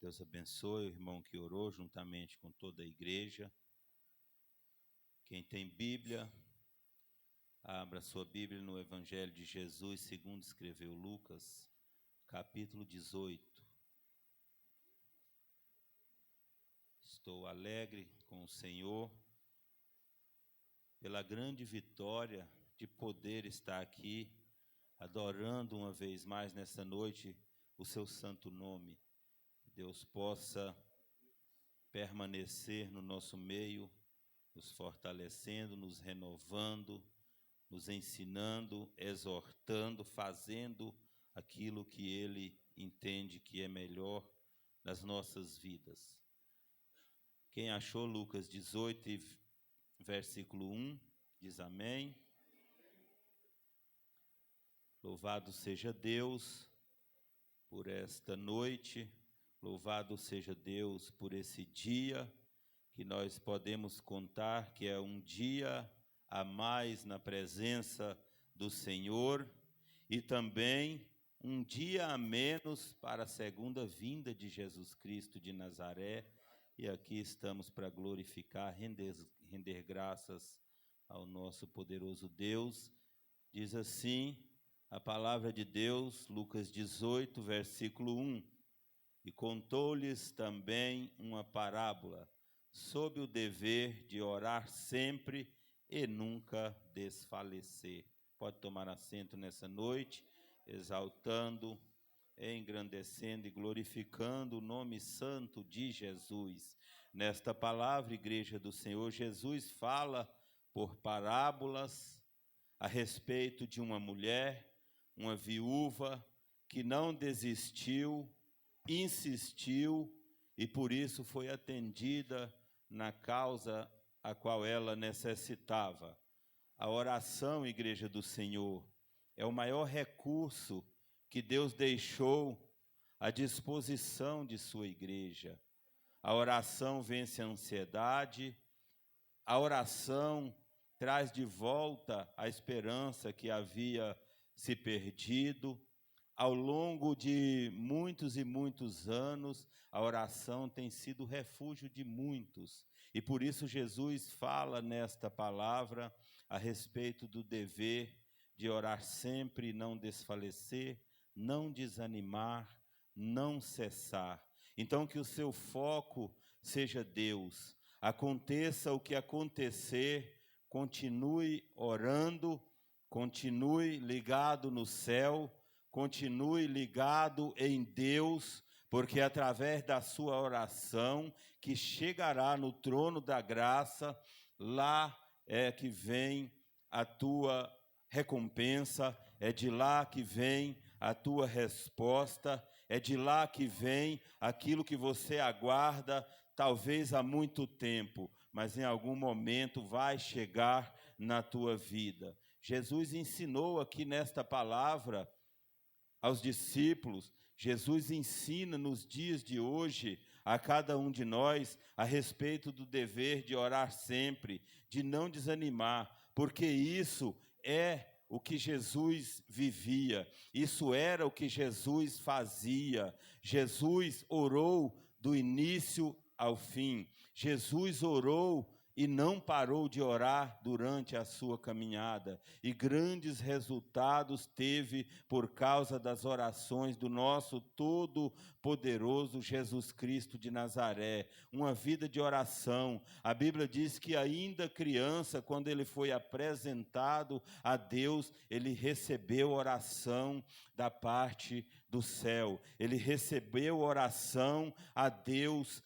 Deus abençoe o irmão que orou juntamente com toda a igreja. Quem tem Bíblia, abra sua Bíblia no Evangelho de Jesus, segundo escreveu Lucas, capítulo 18. Estou alegre com o Senhor pela grande vitória de poder estar aqui, adorando uma vez mais nessa noite o seu santo nome. Que Deus possa permanecer no nosso meio, nos fortalecendo, nos renovando, nos ensinando, exortando, fazendo aquilo que Ele entende que é melhor nas nossas vidas. Quem achou Lucas 18, versículo 1, diz amém. Louvado seja Deus por esta noite, louvado seja Deus por esse dia, que nós podemos contar que é um dia a mais na presença do Senhor e também um dia a menos para a segunda vinda de Jesus Cristo de Nazaré. E aqui estamos para glorificar, render graças ao nosso poderoso Deus. Diz assim a palavra de Deus, Lucas 18, versículo 1. E contou-lhes também uma parábola sobre o dever de orar sempre e nunca desfalecer. Pode tomar assento nessa noite, exaltando, engrandecendo e glorificando o nome santo de Jesus. Nesta palavra, Igreja do Senhor, Jesus fala por parábolas a respeito de uma mulher, uma viúva, que não desistiu, insistiu e por isso foi atendida na causa a qual ela necessitava. A oração, Igreja do Senhor, é o maior recurso que Deus deixou à disposição de sua igreja. A oração vence a ansiedade, a oração traz de volta a esperança que havia se perdido. Ao longo de muitos e muitos anos, a oração tem sido refúgio de muitos. E por isso Jesus fala nesta palavra a respeito do dever de orar sempre e não desfalecer, não desanimar, não cessar. Então que o seu foco seja Deus. Aconteça o que acontecer, continue orando, continue ligado no céu, continue ligado em Deus, porque através da sua oração, que chegará no trono da graça, lá é que vem a tua recompensa, é de lá que vem a tua resposta, é de lá que vem aquilo que você aguarda, talvez há muito tempo, mas em algum momento vai chegar na tua vida. Jesus ensinou aqui nesta palavra aos discípulos, Jesus ensina nos dias de hoje a cada um de nós a respeito do dever de orar sempre, de não desanimar, porque isso é o que Jesus vivia, isso era o que Jesus fazia. Jesus orou do início ao fim, Jesus orou e não parou de orar durante a sua caminhada. E grandes resultados teve por causa das orações do nosso todo-poderoso Jesus Cristo de Nazaré. Uma vida de oração. A Bíblia diz que ainda criança, quando ele foi apresentado a Deus, ele recebeu oração da parte do céu. Ele recebeu oração a Deus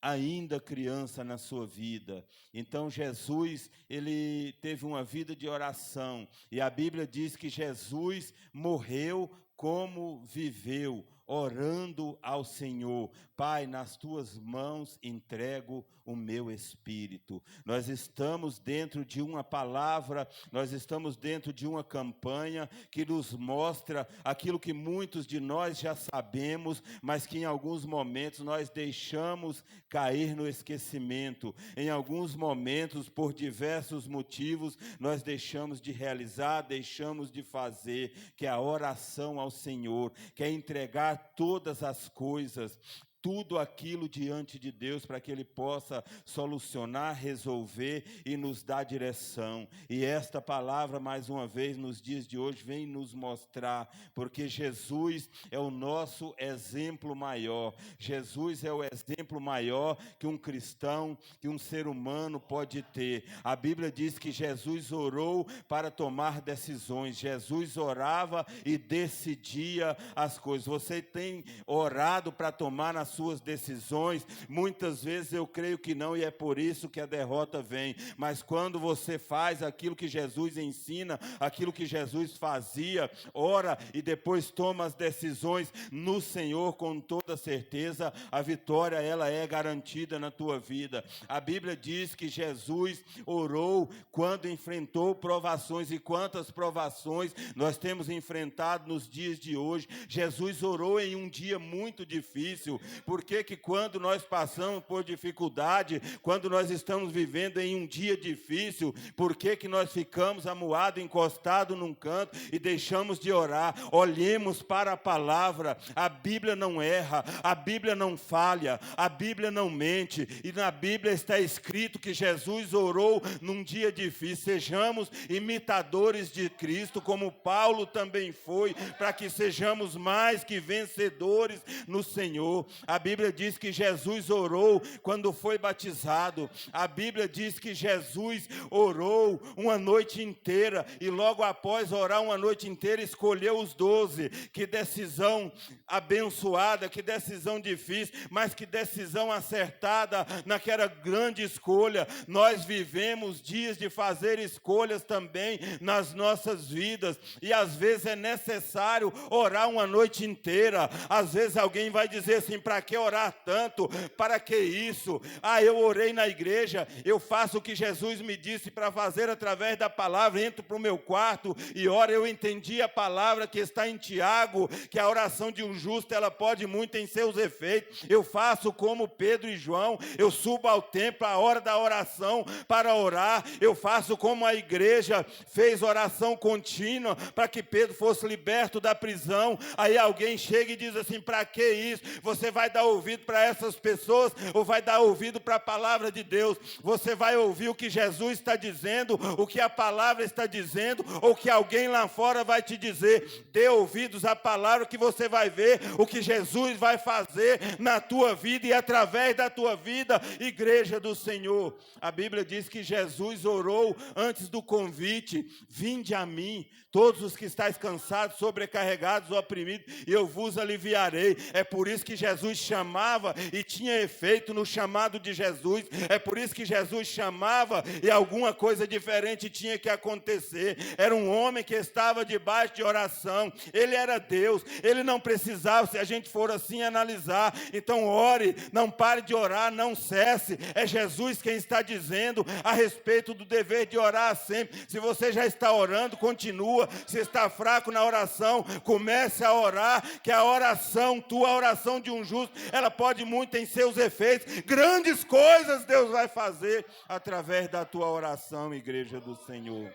ainda criança na sua vida. Então Jesus, ele teve uma vida de oração, e a Bíblia diz que Jesus morreu como viveu, orando ao Senhor. Pai, nas tuas mãos entrego o meu espírito. Nós estamos dentro de uma palavra, nós estamos dentro de uma campanha que nos mostra aquilo que muitos de nós já sabemos, mas que em alguns momentos nós deixamos cair no esquecimento. Em alguns momentos, por diversos motivos, nós deixamos de realizar, deixamos de fazer, que é a oração ao Senhor, que é entregar todas as coisas, tudo aquilo diante de Deus para que Ele possa solucionar, resolver e nos dar direção. E esta palavra, mais uma vez, nos dias de hoje, vem nos mostrar, porque Jesus é o nosso exemplo maior. Jesus é o exemplo maior que um cristão, que um ser humano pode ter. A Bíblia diz que Jesus orou para tomar decisões. Jesus orava e decidia as coisas. Você tem orado para tomar nas suas decisões? Muitas vezes eu creio que não, e é por isso que a derrota vem. Mas quando você faz aquilo que Jesus ensina, aquilo que Jesus fazia, ora e depois toma as decisões no Senhor, com toda certeza, a vitória ela é garantida na tua vida. A Bíblia diz que Jesus orou quando enfrentou provações, e quantas provações nós temos enfrentado nos dias de hoje. Jesus orou em um dia muito difícil. Por que quando nós passamos por dificuldade, quando nós estamos vivendo em um dia difícil, por que nós ficamos amuados, encostados num canto e deixamos de orar? Olhemos para a palavra. A Bíblia não erra, a Bíblia não falha, a Bíblia não mente, e na Bíblia está escrito que Jesus orou num dia difícil. Sejamos imitadores de Cristo, como Paulo também foi, para que sejamos mais que vencedores no Senhor. A Bíblia diz que Jesus orou quando foi batizado. A Bíblia diz que Jesus orou uma noite inteira, e logo após orar uma noite inteira, escolheu os 12. Que decisão abençoada, que decisão difícil, mas que decisão acertada naquela grande escolha. Nós vivemos dias de fazer escolhas também nas nossas vidas, e às vezes é necessário orar uma noite inteira. Às vezes alguém vai dizer assim: para que orar tanto? Para que isso? Eu orei na igreja, eu faço o que Jesus me disse para fazer através da palavra, entro para o meu quarto e oro. Eu entendi a palavra que está em Tiago, que a oração de um justo, ela pode muito em seus efeitos. Eu faço como Pedro e João, eu subo ao templo à hora da oração para orar. Eu faço como a igreja fez oração contínua para que Pedro fosse liberto da prisão. Aí alguém chega e diz assim: para que isso? Você vai dar ouvido para essas pessoas ou vai dar ouvido para a palavra de Deus? Você vai ouvir o que Jesus está dizendo, o que a palavra está dizendo, ou que alguém lá fora vai te dizer? Dê ouvidos à palavra, que você vai ver o que Jesus vai fazer na tua vida e através da tua vida, igreja do Senhor. A Bíblia diz que Jesus orou antes do convite: vinde a mim, todos os que estáis cansados, sobrecarregados ou oprimidos, e eu vos aliviarei. É por isso que Jesus chamava e tinha efeito no chamado de Jesus. É por isso que Jesus chamava e alguma coisa diferente tinha que acontecer. Era um homem que estava debaixo de oração. Ele era Deus, ele não precisava, se a gente for assim analisar. Então ore, não pare de orar, não cesse. É Jesus quem está dizendo a respeito do dever de orar sempre. Se você já está orando, continua. Se está fraco na oração, comece a orar, que a oração, a oração de um justo, ela pode muito em seus efeitos. Grandes coisas Deus vai fazer através da tua oração, igreja do Senhor.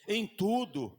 Em tudo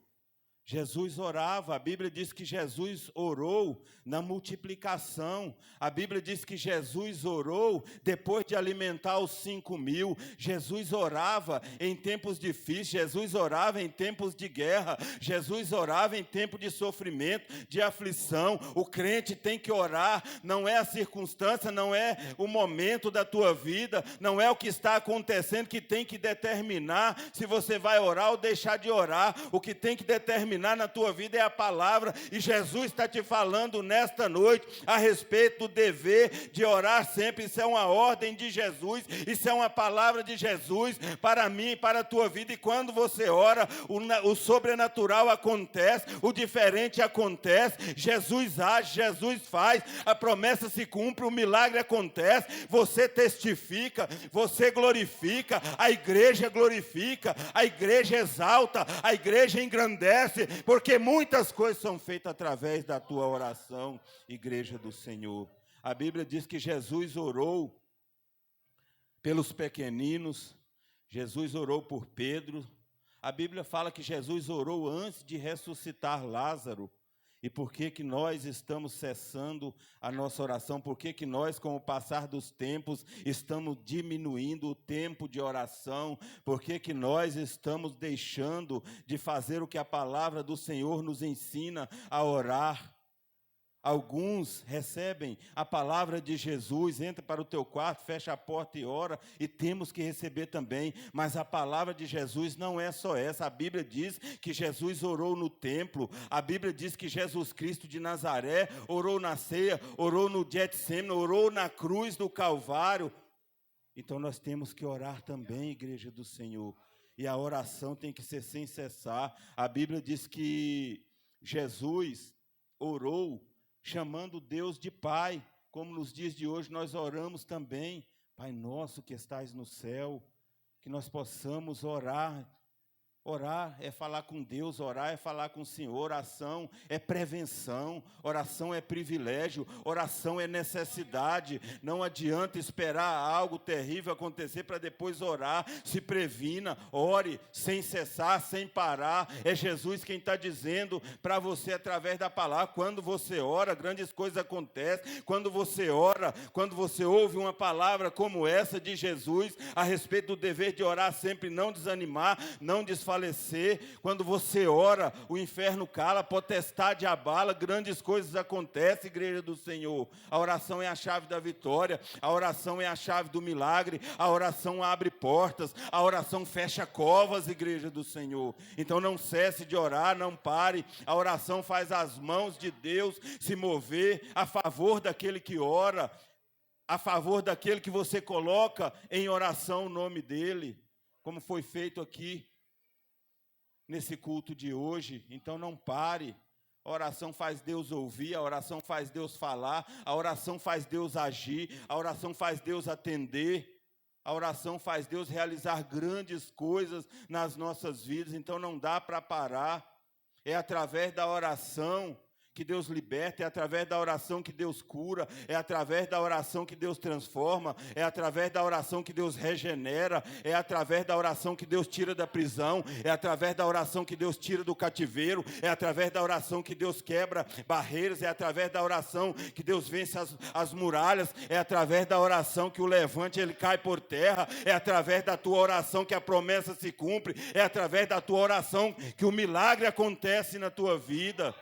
Jesus orava. A Bíblia diz que Jesus orou na multiplicação. A Bíblia diz que Jesus orou depois de alimentar os 5.000. Jesus orava em tempos difíceis. Jesus orava em tempos de guerra. Jesus orava em tempo de sofrimento, de aflição. O crente tem que orar. Não é a circunstância, não é o momento da tua vida, não é o que está acontecendo que tem que determinar se você vai orar ou deixar de orar. O que tem que determinar na tua vida é a palavra, e Jesus está te falando nesta noite a respeito do dever de orar sempre. Isso é uma ordem de Jesus, isso é uma palavra de Jesus para mim e para a tua vida. E quando você ora, o sobrenatural acontece, o diferente acontece, Jesus age, Jesus faz, a promessa se cumpre, o milagre acontece, você testifica, você glorifica, a igreja glorifica, a igreja exalta, a igreja engrandece, porque muitas coisas são feitas através da tua oração, igreja do Senhor. A Bíblia diz que Jesus orou pelos pequeninos, Jesus orou por Pedro. A Bíblia fala que Jesus orou antes de ressuscitar Lázaro. E por que que nós estamos cessando a nossa oração? Por que que nós, com o passar dos tempos, estamos diminuindo o tempo de oração? Por que que nós estamos deixando de fazer o que a palavra do Senhor nos ensina a orar? Alguns recebem a palavra de Jesus, entra para o teu quarto, fecha a porta e ora, e temos que receber também, mas a palavra de Jesus não é só essa. A Bíblia diz que Jesus orou no templo, a Bíblia diz que Jesus Cristo de Nazaré orou na ceia, orou no Getsêmani, orou na cruz do Calvário. Então nós temos que orar também, igreja do Senhor, e a oração tem que ser sem cessar. A Bíblia diz que Jesus orou chamando Deus de Pai, como nos dias de hoje nós oramos também. Pai nosso que estais no céu, que nós possamos orar. Orar é falar com Deus, orar é falar com o Senhor, oração é prevenção, oração é privilégio, oração é necessidade. Não adianta esperar algo terrível acontecer para depois orar. Se previna, ore sem cessar, sem parar. É Jesus quem está dizendo para você através da palavra. Quando você ora, grandes coisas acontecem. Quando você ora, quando você ouve uma palavra como essa de Jesus, a respeito do dever de orar sempre, não desanimar, não desfalecer. Quando você ora, o inferno cala, a potestade abala, grandes coisas acontecem, igreja do Senhor. A oração é a chave da vitória, a oração é a chave do milagre, a oração abre portas, a oração fecha covas, igreja do Senhor. Então não cesse de orar, não pare. A oração faz as mãos de Deus se mover a favor daquele que ora, a favor daquele que você coloca em oração o nome dele, como foi feito aqui nesse culto de hoje. Então não pare. A oração faz Deus ouvir, a oração faz Deus falar, a oração faz Deus agir, a oração faz Deus atender, a oração faz Deus realizar grandes coisas nas nossas vidas. Então não dá para parar. É através da oração que Deus liberta, é através da oração que Deus cura, é através da oração que Deus transforma, é através da oração que Deus regenera, é através da oração que Deus tira da prisão, é através da oração que Deus tira do cativeiro, é através da oração que Deus quebra barreiras, é através da oração que Deus vence as muralhas, é através da oração que o levante ele cai por terra, é através da tua oração que a promessa se cumpre, é através da tua oração que o milagre acontece na tua vida.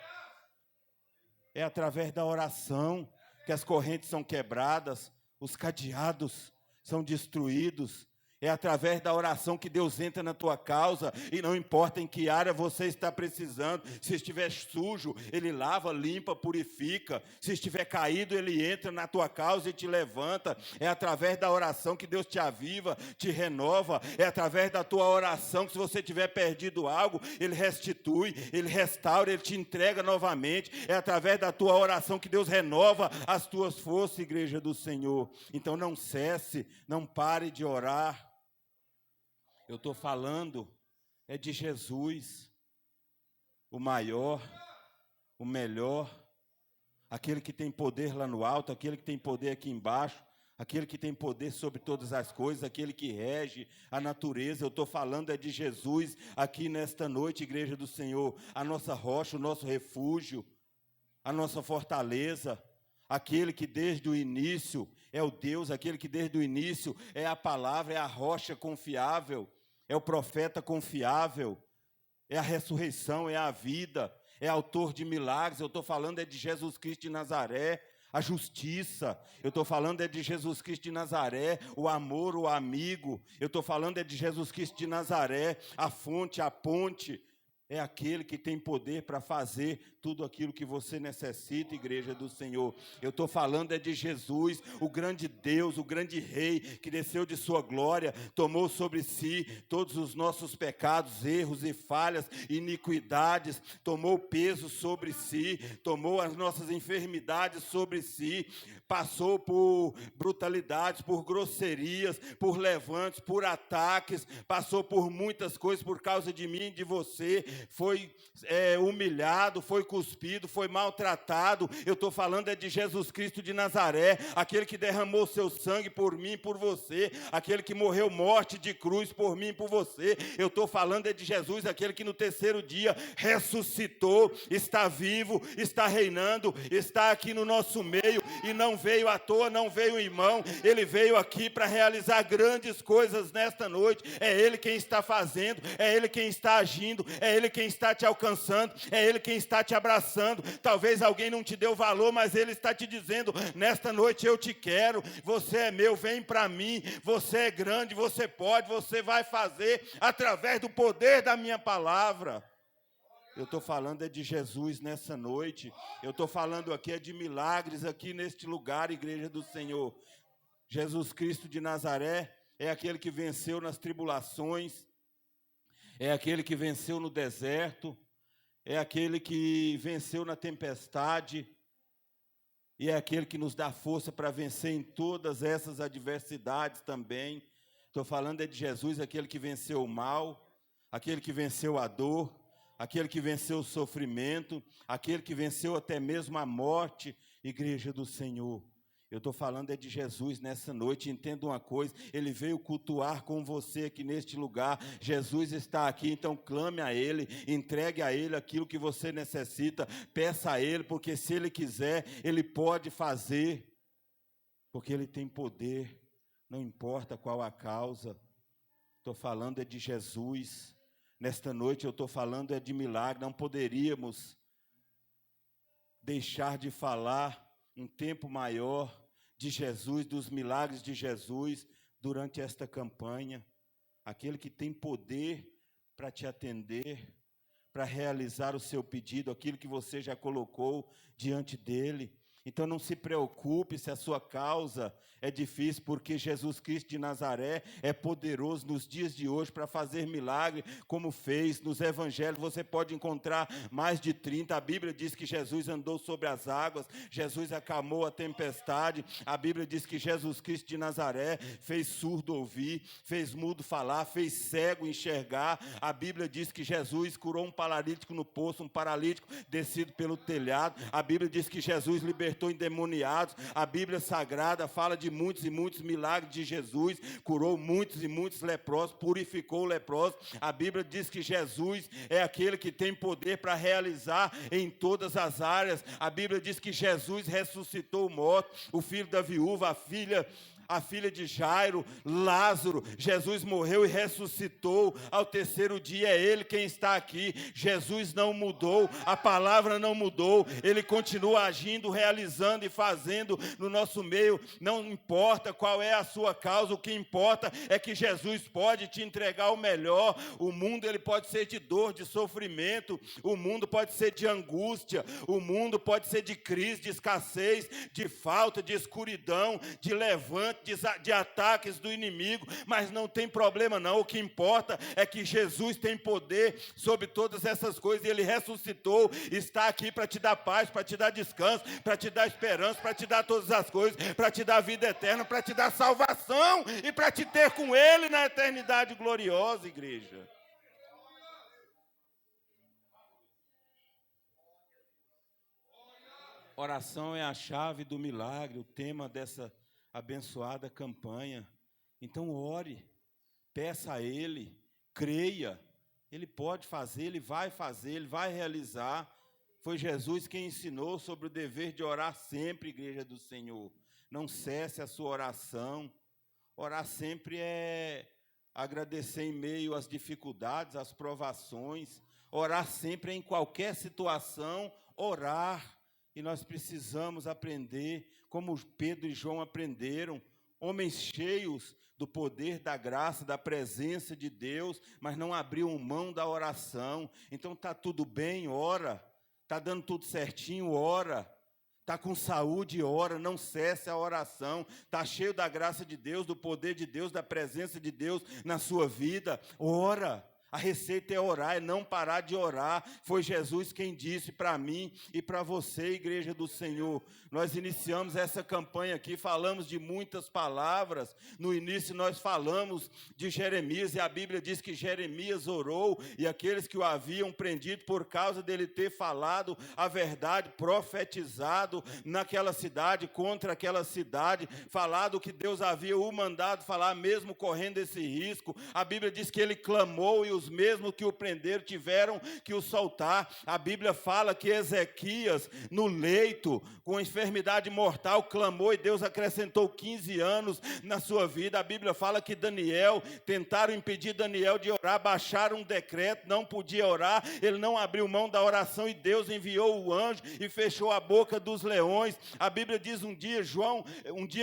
É através da oração que as correntes são quebradas, os cadeados são destruídos. É através da oração que Deus entra na tua causa, e não importa em que área você está precisando. Se estiver sujo, Ele lava, limpa, purifica. Se estiver caído, Ele entra na tua causa e te levanta. É através da oração que Deus te aviva, te renova. É através da tua oração que, se você tiver perdido algo, Ele restitui, Ele restaura, Ele te entrega novamente. É através da tua oração que Deus renova as tuas forças, igreja do Senhor. Então não cesse, não pare de orar. Eu estou falando é de Jesus, o maior, o melhor, aquele que tem poder lá no alto, aquele que tem poder aqui embaixo, aquele que tem poder sobre todas as coisas, aquele que rege a natureza. Eu estou falando é de Jesus aqui nesta noite, igreja do Senhor, a nossa rocha, o nosso refúgio, a nossa fortaleza, aquele que desde o início é o Deus, aquele que desde o início é a palavra, é a rocha confiável, é o profeta confiável, é a ressurreição, é a vida, é autor de milagres. Eu estou falando é de Jesus Cristo de Nazaré, a justiça. Eu estou falando é de Jesus Cristo de Nazaré, o amor, o amigo. Eu estou falando é de Jesus Cristo de Nazaré, a fonte, a ponte. É aquele que tem poder para fazer tudo aquilo que você necessita, igreja do Senhor. Eu estou falando é de Jesus, o grande Deus, o grande Rei, que desceu de sua glória, tomou sobre si todos os nossos pecados, erros e falhas, iniquidades, tomou o peso sobre si, tomou as nossas enfermidades sobre si, passou por brutalidades, por grosserias, por levantes, por ataques, passou por muitas coisas por causa de mim e de você. foi humilhado, foi cuspido, foi maltratado. Eu estou falando de Jesus Cristo de Nazaré, aquele que derramou seu sangue por mim e por você, aquele que morreu morte de cruz por mim e por você. Eu estou falando de Jesus, aquele que no terceiro dia ressuscitou, está vivo, está reinando, está aqui no nosso meio, e não veio à toa, não veio em mão. Ele veio aqui para realizar grandes coisas nesta noite. É Ele quem está fazendo, é Ele quem está agindo, é Ele quem está te alcançando, é Ele quem está te abraçando. Talvez alguém não te deu valor, mas Ele está te dizendo: nesta noite eu te quero, você é meu, vem para mim, você é grande, você pode, você vai fazer através do poder da minha palavra. Eu estou falando de Jesus nessa noite. Eu estou falando aqui de milagres aqui neste lugar, igreja do Senhor. Jesus Cristo de Nazaré é aquele que venceu nas tribulações, é aquele que venceu no deserto, é aquele que venceu na tempestade, e é aquele que nos dá força para vencer em todas essas adversidades também. Estou falando de Jesus, aquele que venceu o mal, aquele que venceu a dor, aquele que venceu o sofrimento, aquele que venceu até mesmo a morte, igreja do Senhor. Eu estou falando de Jesus nessa noite. Entenda uma coisa: Ele veio cultuar com você aqui neste lugar. Jesus está aqui, então clame a Ele, entregue a Ele aquilo que você necessita, peça a Ele, porque se Ele quiser, Ele pode fazer, porque Ele tem poder, não importa qual a causa. Estou falando de Jesus. Nesta noite eu estou falando de milagre. Não poderíamos deixar de falar um tempo maior de Jesus, dos milagres de Jesus durante esta campanha. Aquele que tem poder para te atender, para realizar o seu pedido, aquilo que você já colocou diante dele. Então não se preocupe se a sua causa é difícil, porque Jesus Cristo de Nazaré é poderoso nos dias de hoje para fazer milagre, como fez nos evangelhos. Você pode encontrar mais de 30. A Bíblia diz que Jesus andou sobre as águas, Jesus acalmou a tempestade. A Bíblia diz que Jesus Cristo de Nazaré fez surdo ouvir, fez mudo falar, fez cego enxergar. A Bíblia diz que Jesus curou um paralítico no poço, um paralítico descido pelo telhado. A Bíblia diz que Jesus libertou endemoniados. A Bíblia Sagrada fala de muitos e muitos milagres de Jesus, curou muitos e muitos leprosos, purificou leprosos. A Bíblia diz que Jesus é aquele que tem poder para realizar em todas as áreas. A Bíblia diz que Jesus ressuscitou o morto, o filho da viúva, a filha de Jairo, Lázaro. Jesus morreu e ressuscitou ao terceiro dia. É Ele quem está aqui. Jesus não mudou, a palavra não mudou. Ele continua agindo, realizando e fazendo no nosso meio. Não importa qual é a sua causa, o que importa é que Jesus pode te entregar o melhor. O mundo ele pode ser de dor, de sofrimento. O mundo pode ser de angústia. O mundo pode ser de crise, de escassez, de falta, de escuridão, de levante, de ataques do inimigo, mas não tem problema não. O que importa é que Jesus tem poder sobre todas essas coisas, e Ele ressuscitou, está aqui para te dar paz, para te dar descanso, para te dar esperança, para te dar todas as coisas, para te dar vida eterna, para te dar salvação e para te ter com Ele na eternidade gloriosa, igreja. Oração é a chave do milagre, o tema dessa abençoada campanha. Então ore, peça a Ele, creia. Ele pode fazer, Ele vai realizar. Foi Jesus quem ensinou sobre o dever de orar sempre, igreja do Senhor. Não cesse a sua oração. Orar sempre é agradecer em meio às dificuldades, às provações. Orar sempre em qualquer situação, orar. E nós precisamos aprender, como Pedro e João aprenderam, homens cheios do poder, da graça, da presença de Deus, mas não abriam mão da oração. Então está tudo bem, ora. Está dando tudo certinho, ora. Está com saúde, ora. Não cesse a oração. Está cheio da graça de Deus, do poder de Deus, da presença de Deus na sua vida, ora. A receita é orar, é não parar de orar. Foi Jesus quem disse para mim e para você, igreja do Senhor. Nós iniciamos essa campanha aqui, falamos de muitas palavras. No início nós falamos de Jeremias, e a Bíblia diz que Jeremias orou, e aqueles que o haviam prendido por causa dele ter falado a verdade, profetizado naquela cidade, contra aquela cidade, falado que Deus havia o mandado falar, mesmo correndo esse risco. A Bíblia diz que ele clamou, e os mesmos que o prenderam tiveram que o soltar. A Bíblia fala que Ezequias, no leito, com enfermidade mortal, clamou, e Deus acrescentou 15 anos na sua vida. A Bíblia fala que Daniel, tentaram impedir Daniel de orar, baixaram um decreto, não podia orar, ele não abriu mão da oração, e Deus enviou o anjo e fechou a boca dos leões. A Bíblia diz um dia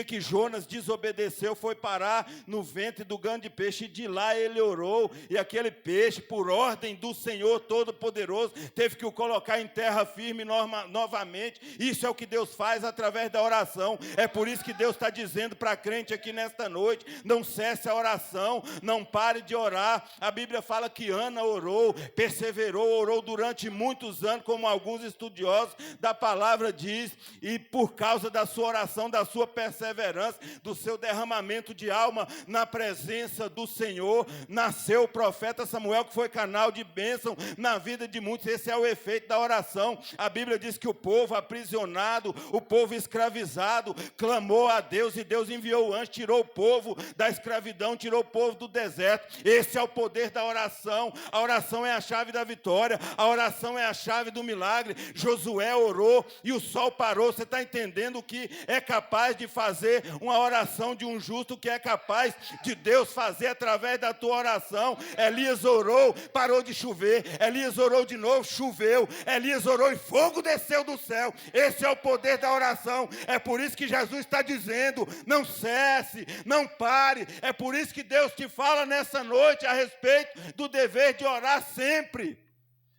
que Jonas desobedeceu, foi parar no ventre do grande peixe, e de lá ele orou, e aquele peixe, por ordem do Senhor Todo-Poderoso, teve que o colocar em terra firme novamente. Isso é o que Deus faz através da oração. É por isso que Deus está dizendo para a crente aqui nesta noite: não cesse a oração, não pare de orar. A Bíblia fala que Ana orou, perseverou, orou durante muitos anos, como alguns estudiosos da palavra diz, e por causa da sua oração, da sua perseverança, do seu derramamento de alma na presença do Senhor, nasceu o profeta Samuel, que foi canal de bênção na vida de muitos. Esse é o efeito da oração. A Bíblia diz que o povo aprisionado, o povo escravizado, clamou a Deus, e Deus enviou o anjo, tirou o povo da escravidão, tirou o povo do deserto. Esse é o poder da oração. A oração é a chave da vitória, a oração é a chave do milagre. Josué orou e o sol parou. Você está entendendo o que é capaz de fazer uma oração de um justo, o que é capaz de Deus fazer através da tua oração? Elias orou, parou de chover. Elias orou de novo, choveu. Elias orou e fogo desceu do céu. Esse é o poder da oração. É por isso que Jesus está dizendo: não cesse, não pare. É por isso que Deus te fala nessa noite a respeito do dever de orar sempre.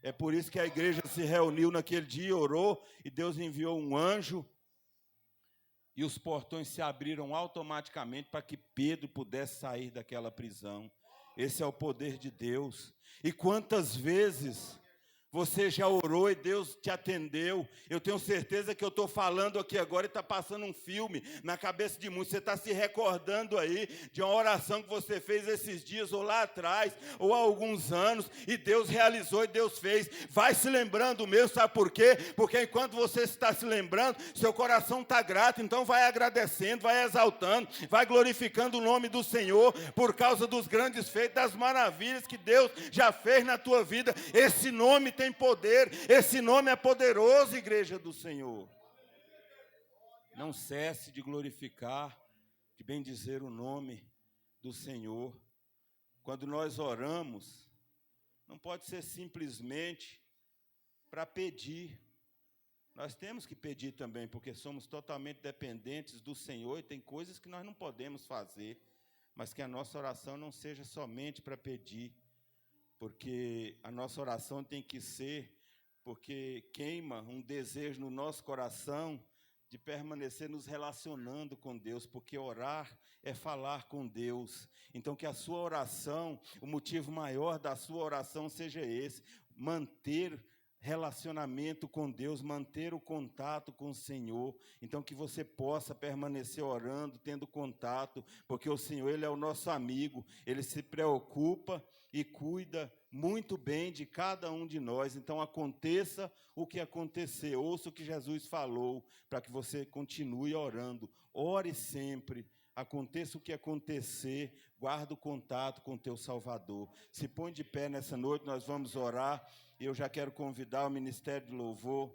É por isso que a igreja se reuniu naquele dia, orou, e Deus enviou um anjo, e os portões se abriram automaticamente para que Pedro pudesse sair daquela prisão. Esse é o poder de Deus. E quantas vezes você já orou e Deus te atendeu? Eu tenho certeza que eu estou falando aqui agora e está passando um filme na cabeça de muitos. Você está se recordando aí de uma oração que você fez esses dias, ou lá atrás, ou há alguns anos, e Deus realizou e Deus fez. Vai se lembrando mesmo, sabe por quê? Porque enquanto você está se lembrando, seu coração está grato, então vai agradecendo, vai exaltando, vai glorificando o nome do Senhor, por causa dos grandes feitos, das maravilhas que Deus já fez na tua vida. Esse nome tem poder, esse nome é poderoso, igreja do Senhor. Não cesse de glorificar, de bendizer o nome do Senhor. Quando nós oramos, não pode ser simplesmente para pedir. Nós temos que pedir também, porque somos totalmente dependentes do Senhor, e tem coisas que nós não podemos fazer, mas que a nossa oração não seja somente para pedir, porque a nossa oração tem que ser, porque queima um desejo no nosso coração de permanecer nos relacionando com Deus, porque orar é falar com Deus. Então, que a sua oração, o motivo maior da sua oração seja esse: manter relacionamento com Deus, manter o contato com o Senhor. Então, que você possa permanecer orando, tendo contato, porque o Senhor, Ele é o nosso amigo, Ele se preocupa e cuida muito bem de cada um de nós. Então, aconteça o que acontecer, ouça o que Jesus falou, para que você continue orando. Ore sempre. Aconteça o que acontecer, guarda o contato com o teu Salvador. Se põe de pé nessa noite, nós vamos orar. E eu já quero convidar o Ministério de Louvor